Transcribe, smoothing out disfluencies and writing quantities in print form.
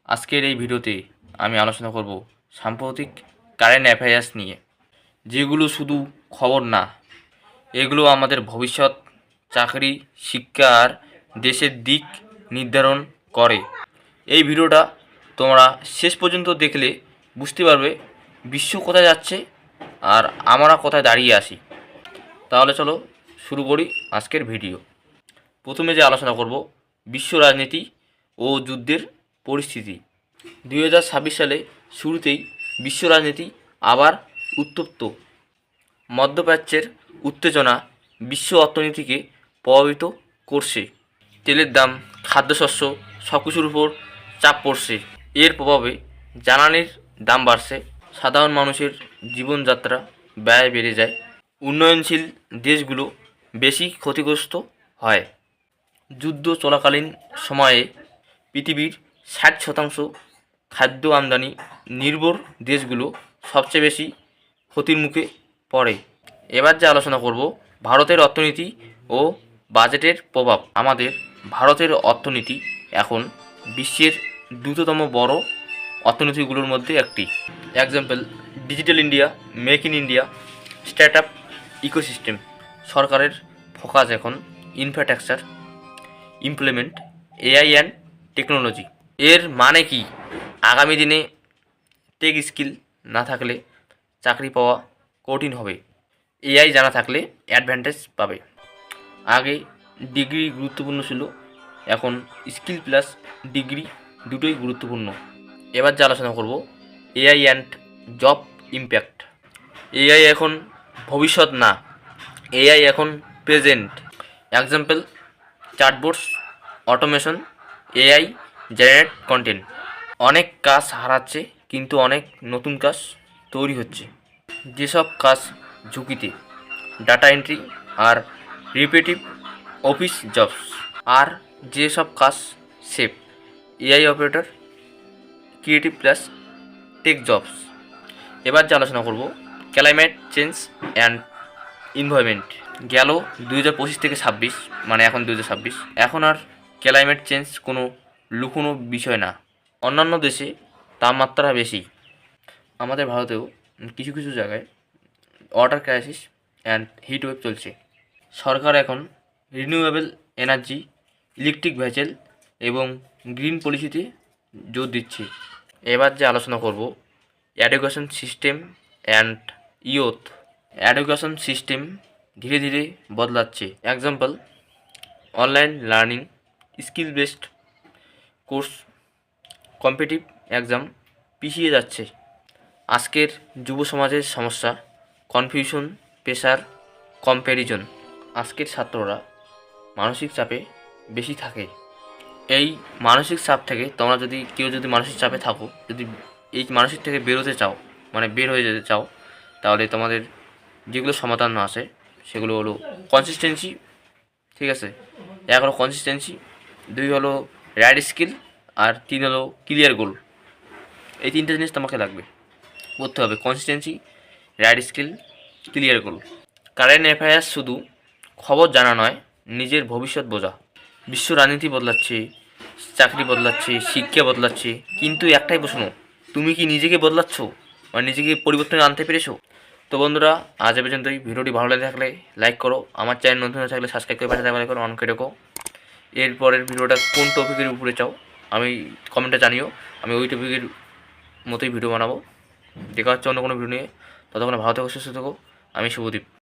আজকের এই ভিডিওতে আমি আলোচনা করব সাম্প্রতিক কারেন্ট অ্যাফেয়ার্স নিয়ে, যেগুলো শুধু খবর না, এগুলো আমাদের ভবিষ্যৎ, চাকরি, শিক্ষা আর দেশের দিক নির্ধারণ করে। এই ভিডিওটা তোমরা শেষ পর্যন্ত দেখলে বুঝতে পারবে বিশ্ব কোথায় যাচ্ছে আর আমরা কোথায় দাঁড়িয়ে আছি। তাহলে চলো শুরু করি আজকের ভিডিও। প্রথমে যে আলোচনা করব বিশ্ব রাজনীতি ও যুদ্ধের পরিস্থিতি। 2026 সালে শুরুতেই বিশ্ব রাজনীতি আবার উত্তপ্ত। মধ্যপ্রাচ্যের উত্তেজনা বিশ্ব অর্থনীতিকে প্রভাবিত করছে। তেলের দাম, খাদ্যশস্য সব কিছুর উপর চাপ পড়ছে। এর প্রভাবে জ্বালানির দাম বাড়ছে, সাধারণ মানুষের জীবনযাত্রা ব্যয় বেড়ে যায়, উন্নয়নশীল দেশগুলো বেশি ক্ষতিগ্রস্ত হয়। যুদ্ধ চলাকালীন সময়ে পৃথিবীর 60% খাদ্য আমদানি নির্ভর দেশগুলো সবচেয়ে বেশি ক্ষতির মুখে পড়ে। এবার যে আলোচনা করব ভারতের অর্থনীতি ও বাজেটের প্রভাব। আমাদের ভারতের অর্থনীতি এখন বিশ্বের দ্রুততম বড় অর্থনীতিগুলোর মধ্যে একটি। Example: digital India, make in India, start up ecosystem. সরকারের ফোকাস এখন infrastructure, implement, AI and technology. এর মানে কি? আগামী দিনে টেক স্কিল না থাকলে চাকরি পাওয়া কঠিন হবে। এআই জানা থাকলে অ্যাডভান্টেজ পাবে। আগে ডিগ্রি গুরুত্বপূর্ণ ছিল, এখন স্কিল প্লাস ডিগ্রি দুটোই গুরুত্বপূর্ণ। এবার যে আলোচনা করব AI and job impact. AI এখন ভবিষ্যৎ না, এআই এখন present. Example: chatbots, automation, AI generate content. অনেক কাজ হারাচ্ছে, কিন্তু অনেক নতুন কাজ তৈরি হচ্ছে। যেসব কাজ ঝুঁকিতে, ডাটা এন্ট্রি আর রিপিটিভ অফিস জবস। আর যেসব কাজ safe, AI operator, creative plus tech jobs. এবার যে আলোচনা করব ক্লাইমেট চেঞ্জ অ্যান্ড এনভায়রনমেন্ট। গেল 2025 থেকে 26, মানে এখন 2026, এখন আর ক্লাইমেট চেঞ্জ কোনো লুকোনো বিষয় না। অন্যান্য দেশে তাপমাত্রা বেশি, আমাদের ভারতেও কিছু কিছু জায়গায় water crisis and heat wave চলছে। সরকার এখন রিনিউয়েবল এনার্জি, ইলেকট্রিক ভেহিকেল এবং গ্রিন পলিসিতে জোর দিচ্ছে। এবার যে আলোচনা করব education system and youth. Education system ধীরে ধীরে বদলাচ্ছে। Example: online learning, skill based course, competitive exam পিছিয়ে যাচ্ছে। আজকের যুব সমাজের সমস্যা কনফিউশন, প্রেশার, কম্প্যারিজন। আজকের ছাত্ররা মানসিক চাপে বেশি থাকে। এই মানসিক চাপ থেকে তোমরা যদি মানসিক চাপে থাকো, যদি এই মানসিক থেকে বেরোতে চাও, মানে বের হয়ে যেতে চাও, তাহলে তোমাদের যেগুলো সমাধান আছে সেগুলো হলো কনসিস্টেন্সি। ঠিক আছে, 1 হলো কনসিস্টেন্সি, 2 হলো রাইট স্কিল, আর 3 হলো ক্লিয়ার গোল। এই 3টে জিনিস তোমাকে লাগবে, করতে হবে: কনসিস্টেন্সি, রাইট স্কিল, ক্লিয়ার গোল। কারেন্ট অ্যাফেয়ার্স শুধু খবর জানা নয়, নিজের ভবিষ্যৎ বোঝা। বিশ্ব রাজনীতি বদলাচ্ছে, চাকরি বদলাচ্ছে, শিক্ষা বদলাচ্ছে, কিন্তু একটাই প্রশ্ন: তুমি কি নিজেকে বদলাচ্ছ, বা নিজেকে পরিবর্তন আনতে পেরেছো? তো বন্ধুরা, আজ এ পর্যন্তই। ভিডিওটি ভালো লেগে থাকলে লাইক করো, আমার চ্যানেল নতুন হয়ে থাকলে সাবস্ক্রাইব করে পাশে থাকলে করো, অনকে রেখো। এরপরের ভিডিওটা কোন টপিকের উপরে চাও আমি কমেন্টে জানিও, আমি ওই টপিকের মতোই ভিডিও বানাবো। দেখা হচ্ছে অন্য কোনো ভিডিও নিয়ে। ততক্ষণে ভালো থেকো, সুস্থ থেকো। আমি শুভদীপ।